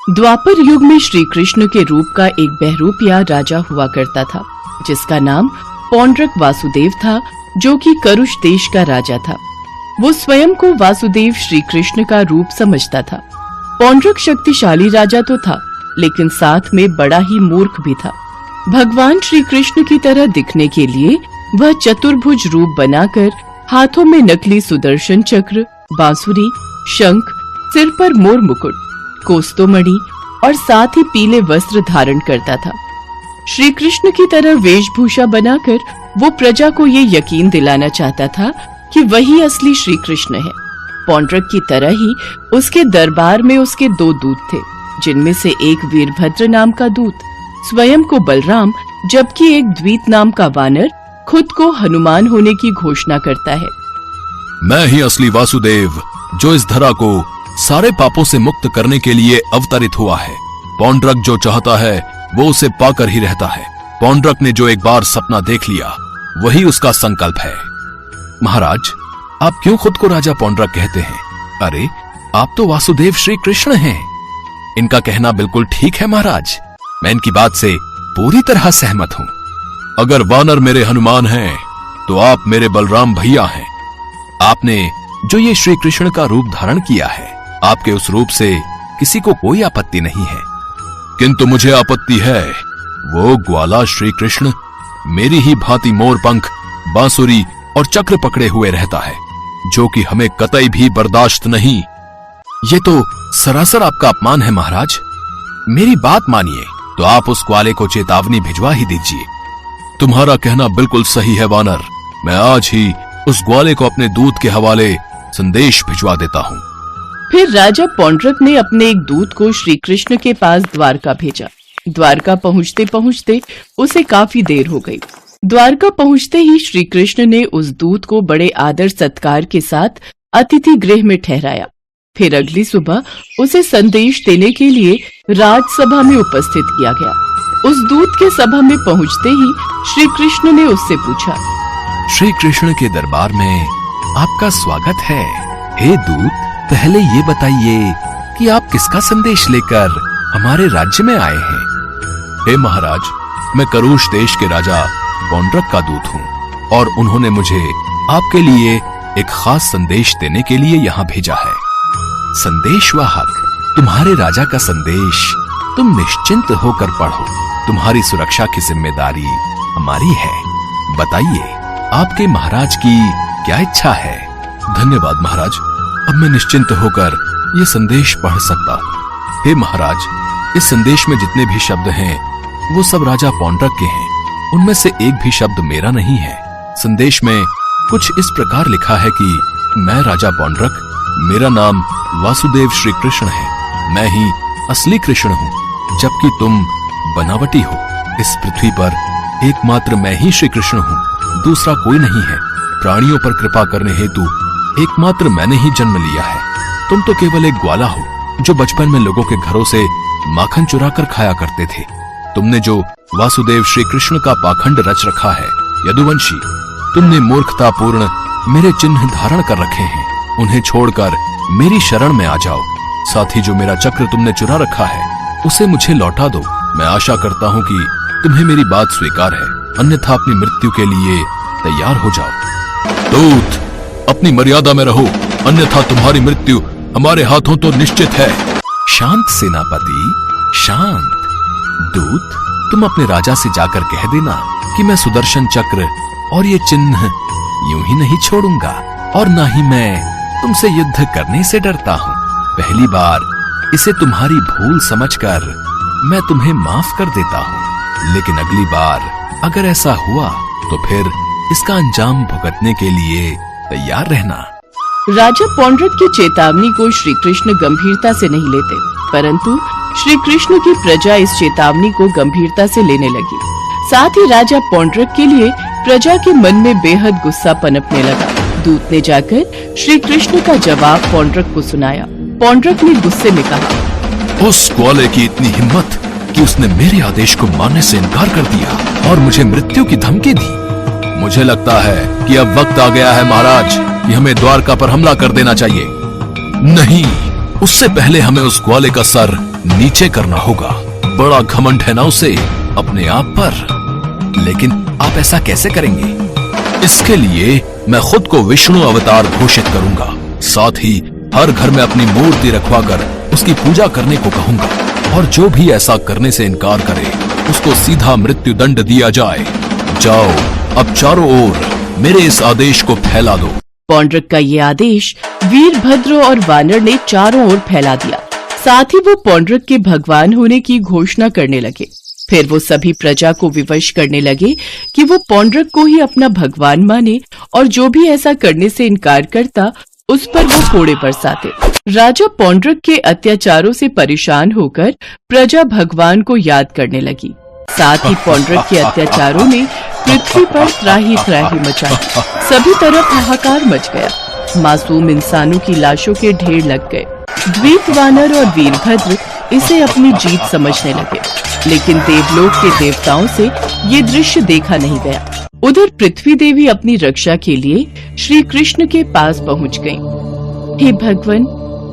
द्वापर युग में श्री कृष्ण के रूप का एक बहरूपिया राजा हुआ करता था, जिसका नाम पौंड्रक वासुदेव था, जो कि करुष देश का राजा था। वो स्वयं को वासुदेव श्री कृष्ण का रूप समझता था। पौंड्रक शक्तिशाली राजा तो था, लेकिन साथ में बड़ा ही मूर्ख भी था। भगवान श्री कृष्ण की तरह दिखने के लिए वह चतुर्भुज रूप बनाकर हाथों में नकली सुदर्शन चक्र, बांसुरी, शंख, सिर पर मोर मुकुट, कोस्तोमणि और साथ ही पीले वस्त्र धारण करता था। श्री कृष्ण की तरह वेशभूषा बनाकर वो प्रजा को ये यकीन दिलाना चाहता था कि वही असली श्री कृष्ण है। पौंड्रक की तरह ही उसके दरबार में उसके 2 दूत थे, जिनमें से एक वीरभद्र नाम का दूत स्वयं को बलराम, जबकि एक द्वीत नाम का वानर खुद को हनुमान होने की घोषणा करता है। मैं ही असली वासुदेव, जो इस धरा को सारे पापों से मुक्त करने के लिए अवतरित हुआ है। पौंड्रक जो चाहता है वो उसे पाकर ही रहता है। पौंड्रक ने जो एक बार सपना देख लिया वही उसका संकल्प है। महाराज, आप क्यों खुद को राजा पौंड्रक कहते हैं? अरे, आप तो वासुदेव श्री कृष्ण हैं। इनका कहना बिल्कुल ठीक है महाराज, मैं इनकी बात से पूरी तरह सहमत हूं। अगर वानर मेरे हनुमान हैं, तो आप मेरे बलराम भैया हैं। आपने जो ये श्री कृष्ण का रूप धारण किया है, आपके उस रूप से किसी को कोई आपत्ति नहीं है, किंतु मुझे आपत्ति है। वो ग्वाला श्री कृष्ण मेरी ही भांति मोर पंख, बांसुरी और चक्र पकड़े हुए रहता है, जो कि हमें कतई भी बर्दाश्त नहीं। ये तो सरासर आपका अपमान है महाराज। मेरी बात मानिए तो आप उस ग्वाले को चेतावनी भिजवा ही दीजिए। तुम्हारा कहना बिल्कुल सही है वानर, मैं आज ही उस ग्वाले को अपने दूत के हवाले संदेश भिजवा देता हूँ। फिर राजा पौंड्रक ने अपने एक दूत को श्री कृष्ण के पास द्वारका भेजा। द्वारका पहुँचते पहुँचते उसे काफी देर हो गई। द्वारका पहुँचते ही श्री कृष्ण ने उस दूत को बड़े आदर सत्कार के साथ अतिथि गृह में ठहराया। फिर अगली सुबह उसे संदेश देने के लिए राजसभा में उपस्थित किया गया। उस दूत के सभा में पहुँचते ही श्री कृष्ण ने उससे पूछा, श्री कृष्ण के दरबार में आपका स्वागत है। हे दूत, पहले ये बताइए कि आप किसका संदेश लेकर हमारे राज्य में आए हैं? हे महाराज, मैं करुष देश के राजा पौंड्रक का दूत हूँ, और उन्होंने मुझे आपके लिए एक खास संदेश देने के लिए यहाँ भेजा है। संदेशवाहक, तुम्हारे राजा का संदेश तुम निश्चिंत होकर पढ़ो। तुम्हारी सुरक्षा की जिम्मेदारी हमारी है। बताइए, आपके महाराज की क्या इच्छा है? धन्यवाद महाराज, अब मैं निश्चिंत होकर ये संदेश पढ़ सकता हूँ। हे महाराज, इस संदेश में जितने भी शब्द हैं वो सब राजा पौंड्रक के हैं, उनमें से एक भी शब्द मेरा नहीं है। संदेश में कुछ इस प्रकार लिखा है कि मैं राजा पौंड्रक, मेरा नाम वासुदेव श्री कृष्ण है, मैं ही असली कृष्ण हूँ, जबकि तुम बनावटी हो। इस पृथ्वी पर एकमात्र मैं ही श्री कृष्ण हूँ, दूसरा कोई नहीं है। प्राणियों पर कृपा करने हेतु एकमात्र मैंने ही जन्म लिया है। तुम तो केवल एक ग्वाला हो, जो बचपन में लोगों के घरों से माखन चुरा कर खाया करते थे। तुमने जो वासुदेव श्री कृष्ण का पाखंड रच रखा है, यदुवंशी, तुमने मूर्खतापूर्ण मेरे चिन्ह धारण कर रखे हैं। उन्हें छोड़कर मेरी शरण में आ जाओ। साथ ही जो मेरा चक्र तुमने चुरा रखा है, उसे मुझे लौटा दो। मैं आशा करता हूँ कि तुम्हें मेरी बात स्वीकार है, अन्यथा अपनी मृत्यु के लिए तैयार हो जाओ। दूत, अपनी मर्यादा में रहो, अन्यथा तुम्हारी मृत्यु हमारे हाथों तो निश्चित है। शांत सेनापति, शांत। दूत, तुम अपने राजा से जाकर कह देना कि मैं सुदर्शन चक्र और ये चिन्ह यूं ही नहीं छोड़ूंगा, और ना ही मैं तुमसे युद्ध करने से डरता हूँ। पहली बार इसे तुम्हारी भूल समझकर मैं तुम्हें माफ कर देता हूँ, लेकिन अगली बार अगर ऐसा हुआ तो फिर इसका अंजाम भुगतने के लिए तैयार रहना। राजा पौंड्रक की चेतावनी को श्री कृष्ण गंभीरता से नहीं लेते, परंतु श्री कृष्ण की प्रजा इस चेतावनी को गंभीरता से लेने लगी। साथ ही राजा पौंड्रक के लिए प्रजा के मन में बेहद गुस्सा पनपने लगा। दूत ने जाकर श्री कृष्ण का जवाब पौंड्रक को सुनाया। पौंड्रक ने गुस्से में कहा, उस ग्वाले की इतनी हिम्मत कि उसने मेरे आदेश को मानने से इनकार कर दिया और मुझे मृत्यु की धमकी दी। मुझे लगता है कि अब वक्त आ गया है महाराज कि हमें द्वारका पर हमला कर देना चाहिए। नहीं, उससे पहले हमें उस ग्वाले का सर नीचे करना होगा। बड़ा घमंड है ना उसे अपने आप पर। लेकिन आप ऐसा कैसे करेंगे? इसके लिए मैं खुद को विष्णु अवतार घोषित करूंगा। साथ ही हर घर में अपनी मूर्ति रखवाकर उसकी पूजा करने को कहूंगा, और जो भी ऐसा करने से इनकार करे उसको सीधा मृत्यु दंड दिया जाए। जाओ, अब चारों ओर मेरे इस आदेश को फैला दो। पौंड्रक का ये आदेश वीरभद्र और वानर ने चारों ओर फैला दिया। साथ ही वो पौंड्रक के भगवान होने की घोषणा करने लगे। फिर वो सभी प्रजा को विवश करने लगे कि वो पौंड्रक को ही अपना भगवान माने, और जो भी ऐसा करने से इनकार करता उस पर वो कोड़े बरसाते। राजा पौंड्रक के अत्याचारों से परेशान होकर प्रजा भगवान को याद करने लगी। साथ ही पौंड्रक के अत्याचारों ने पृथ्वी पर त्राही त्राही मचा दी। सभी तरफ हाहाकार मच गया। मासूम इंसानों की लाशों के ढेर लग गए। द्वीप वानर और वीरभद्र इसे अपनी जीत समझने लगे, लेकिन देवलोक के देवताओं से ये दृश्य देखा नहीं गया। उधर पृथ्वी देवी अपनी रक्षा के लिए श्री कृष्ण के पास पहुंच गईं। हे भगवान,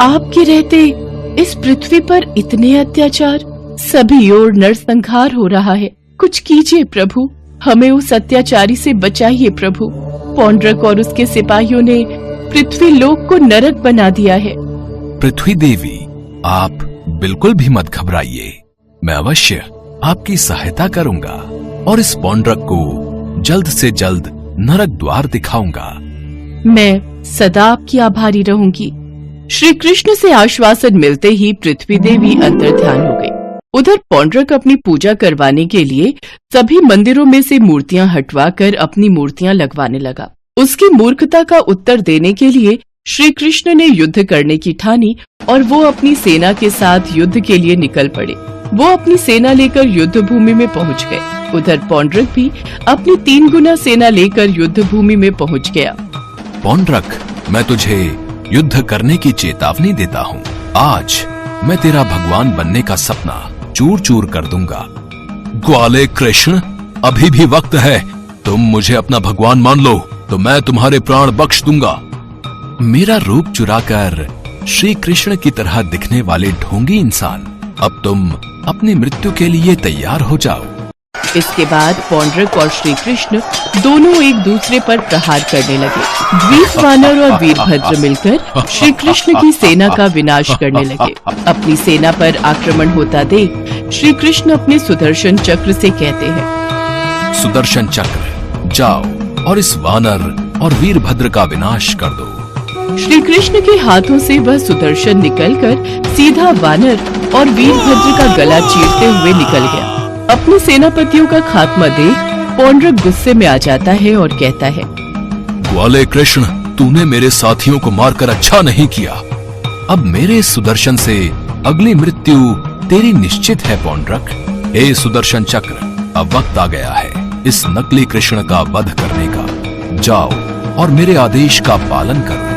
आपके रहते इस पृथ्वी पर इतने अत्याचार, सभी ओर नरसंहार हो रहा है। कुछ कीजिए प्रभु, हमें उस अत्याचारी से बचाइए प्रभु। पौंड्रक और उसके सिपाहियों ने पृथ्वी लोक को नरक बना दिया है। पृथ्वी देवी, आप बिल्कुल भी मत घबराइए। मैं अवश्य आपकी सहायता करूंगा और इस पौंड्रक को जल्द से जल्द नरक द्वार दिखाऊंगा। मैं सदा आपकी आभारी रहूंगी। श्री कृष्ण से आश्वासन मिलते ही पृथ्वी देवी अंतर्ध्यान हो गई। उधर पौंड्रक अपनी पूजा करवाने के लिए सभी मंदिरों में से मूर्तियां हटवाकर अपनी मूर्तियां लगवाने लगा। उसकी मूर्खता का उत्तर देने के लिए श्री कृष्ण ने युद्ध करने की ठानी और वो अपनी सेना के साथ युद्ध के लिए निकल पड़े। वो अपनी सेना लेकर युद्ध भूमि में पहुंच गए। उधर पौंड्रक भी अपनी 3 गुना सेना लेकर युद्ध भूमि में पहुंच गया। पौंड्रक, मैं तुझे युद्ध करने की चेतावनी देता हूँ। आज मैं तेरा भगवान बनने का सपना चूर चूर कर दूंगा। ग्वाले कृष्ण, अभी भी वक्त है। तुम मुझे अपना भगवान मान लो तो मैं तुम्हारे प्राण बख्श दूंगा। मेरा रूप चुराकर श्री कृष्ण की तरह दिखने वाले ढोंगी इंसान, अब तुम अपनी मृत्यु के लिए तैयार हो जाओ। इसके बाद पौंड्रक और श्री कृष्ण दोनों एक दूसरे पर प्रहार करने लगे। द्वीप वानर और वीरभद्र मिलकर श्री कृष्ण की सेना का विनाश करने लगे। अपनी सेना पर आक्रमण होता देख श्री कृष्ण अपने सुदर्शन चक्र से कहते हैं, सुदर्शन चक्र, जाओ और इस वानर और वीरभद्र का विनाश कर दो। श्री कृष्ण के हाथों से वह सुदर्शन निकलकर सीधा वानर और वीरभद्र का गला चीरते हुए निकल गया। अपने सेनापतियों का खात्मा देख पौंड्रक गुस्से में आ जाता है और कहता है, ग्वाले कृष्ण, तूने मेरे साथियों को मारकर अच्छा नहीं किया। अब मेरे सुदर्शन से अगली मृत्यु तेरी निश्चित है पौंड्रक। हे सुदर्शन चक्र, अब वक्त आ गया है इस नकली कृष्ण का वध करने का। जाओ और मेरे आदेश का पालन करो।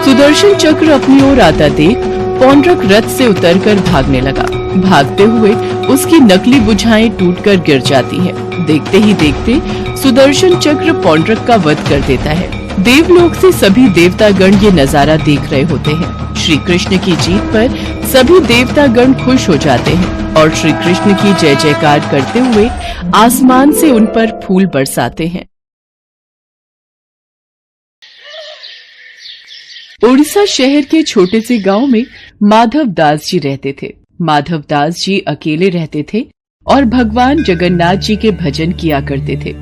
सुदर्शन चक्र अपनी ओर आता देख पौंड्रक रथ से उतरकर भागने लगा। भागते हुए उसकी नकली बुझाएं टूटकर गिर जाती है। देखते ही देखते सुदर्शन चक्र पौंड्रक का वध कर देता है। देवलोक से सभी देवतागण ये नजारा देख रहे होते हैं। श्री कृष्ण की जीत पर सभी देवतागण खुश हो जाते हैं और श्री कृष्ण की जय जयकार करते हुए आसमान से उन पर फूल बरसाते हैं। उड़ीसा शहर के छोटे से गांव में माधव दास जी रहते थे। माधव दास जी अकेले रहते थे और भगवान जगन्नाथ जी के भजन किया करते थे,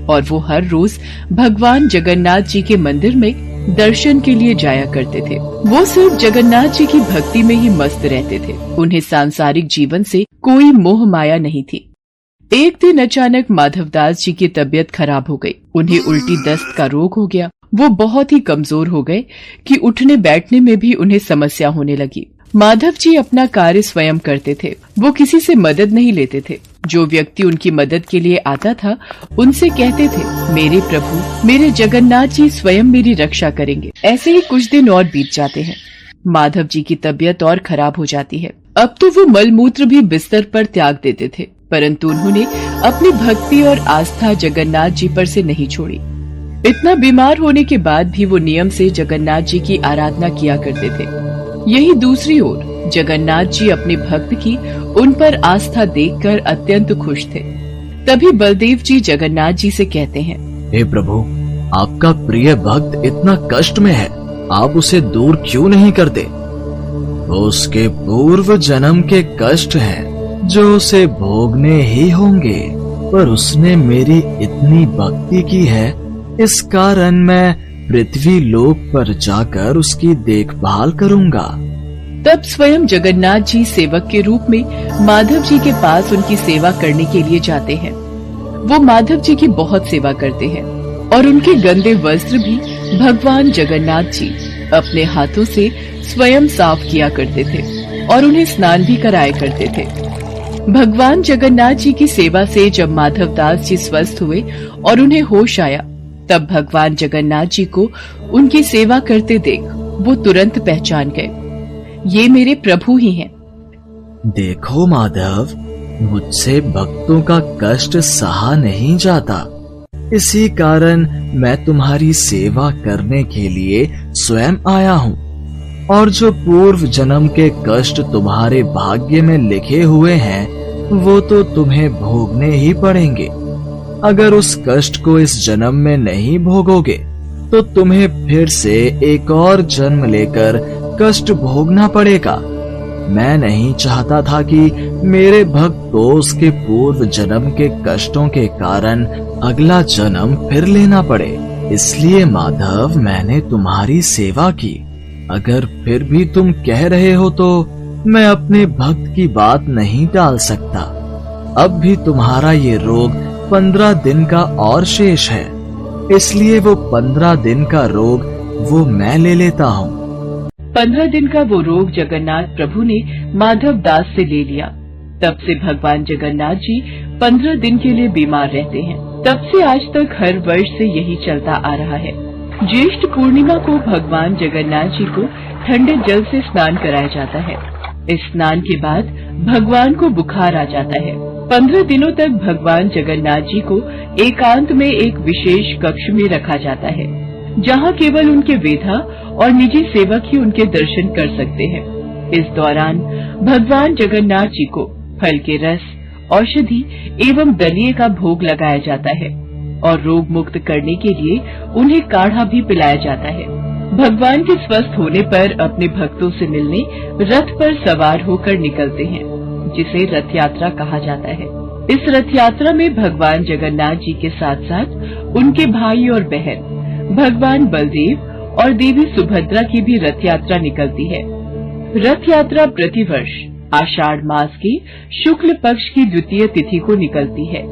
और वो हर रोज भगवान जगन्नाथ जी के मंदिर में दर्शन के लिए जाया करते थे। वो सिर्फ जगन्नाथ जी की भक्ति में ही मस्त रहते थे। उन्हें सांसारिक जीवन से कोई मोह माया नहीं थी। एक दिन अचानक माधव दास जी की तबीयत खराब हो गई। उन्हें उल्टी दस्त का रोग हो गया। वो बहुत ही कमजोर हो गए कि उठने बैठने में भी उन्हें समस्या होने लगी। माधव जी अपना कार्य स्वयं करते थे। वो किसी से मदद नहीं लेते थे। जो व्यक्ति उनकी मदद के लिए आता था उनसे कहते थे, मेरे प्रभु, मेरे जगन्नाथ जी स्वयं मेरी रक्षा करेंगे। ऐसे ही कुछ दिन और बीत जाते हैं। माधव जी की तबीयत और खराब हो जाती है। अब तो वो मलमूत्र भी बिस्तर पर त्याग देते थे, परंतु उन्होंने अपनी भक्ति और आस्था जगन्नाथ जी पर से नहीं छोड़ी। इतना बीमार होने के बाद भी वो नियम से जगन्नाथ जी की आराधना किया करते थे। यही दूसरी ओर जगन्नाथ जी अपने भक्त की उन पर आस्था देखकर अत्यंत खुश थे। तभी बलदेव जी जगन्नाथ जी से कहते हैं, हे प्रभु, आपका प्रिय भक्त इतना कष्ट में है, आप उसे दूर क्यों नहीं करते? उसके पूर्व जन्म के कष्ट हैं जो उसे भोगने ही होंगे, पर उसने मेरी इतनी भक्ति की है, इस कारण मैं पृथ्वी लोक पर जाकर उसकी देखभाल करूंगा। तब स्वयं जगन्नाथ जी सेवक के रूप में माधव जी के पास उनकी सेवा करने के लिए जाते हैं। वो माधव जी की बहुत सेवा करते हैं और उनके गंदे वस्त्र भी भगवान जगन्नाथ जी अपने हाथों से स्वयं साफ किया करते थे और उन्हें स्नान भी कराया करते थे। भगवान जगन्नाथ जी की सेवा से जब माधव दास जी स्वस्थ हुए और उन्हें होश आया, तब भगवान जगन्नाथ जी को उनकी सेवा करते देख वो तुरंत पहचान गए, ये मेरे प्रभु ही हैं। देखो माधव, मुझसे भक्तों का कष्ट सहा नहीं जाता, इसी कारण मैं तुम्हारी सेवा करने के लिए स्वयं आया हूँ। और जो पूर्व जन्म के कष्ट तुम्हारे भाग्य में लिखे हुए हैं, वो तो तुम्हें भोगने ही पड़ेंगे। अगर उस कष्ट को इस जन्म में नहीं भोगोगे, तो तुम्हें फिर से एक और जन्म लेकर कष्ट भोगना पड़ेगा। मैं नहीं चाहता था कि मेरे भक्त को उसके पूर्व जन्म के कष्टों के कारण अगला जन्म फिर लेना पड़े। इसलिए माधव, मैंने तुम्हारी सेवा की। अगर फिर भी तुम कह रहे हो तो मैं अपने भक्त की बात नहीं टाल सकता। अब भी तुम्हारा ये रोग 15 दिन का और शेष है, इसलिए वो 15 दिन का रोग वो मैं ले लेता हूँ। 15 दिन का वो रोग जगन्नाथ प्रभु ने माधव दास से ले लिया। तब से भगवान जगन्नाथ जी 15 दिन के लिए बीमार रहते हैं। तब से आज तक हर वर्ष से यही चलता आ रहा है। ज्येष्ठ पूर्णिमा को भगवान जगन्नाथ जी को ठंडे जल से स्नान कराया जाता है। इस स्नान के बाद भगवान को बुखार आ जाता है। 15 दिनों तक भगवान जगन्नाथ जी को एकांत में एक विशेष कक्ष में रखा जाता है, जहाँ केवल उनके वेधा और निजी सेवक ही उनके दर्शन कर सकते हैं। इस दौरान भगवान जगन्नाथ जी को फल के रस, औषधि एवं दलिये का भोग लगाया जाता है और रोग मुक्त करने के लिए उन्हें काढ़ा भी पिलाया जाता है। भगवान के स्वस्थ होने पर अपने भक्तों से मिलने रथ पर सवार होकर निकलते हैं, जिसे रथ यात्रा कहा जाता है। इस रथ यात्रा में भगवान जगन्नाथ जी के साथ साथ उनके भाई और बहन भगवान बलदेव और देवी सुभद्रा की भी रथ यात्रा निकलती है। रथ यात्रा प्रतिवर्ष आषाढ़ मास की शुक्ल पक्ष की द्वितीय तिथि को निकलती है।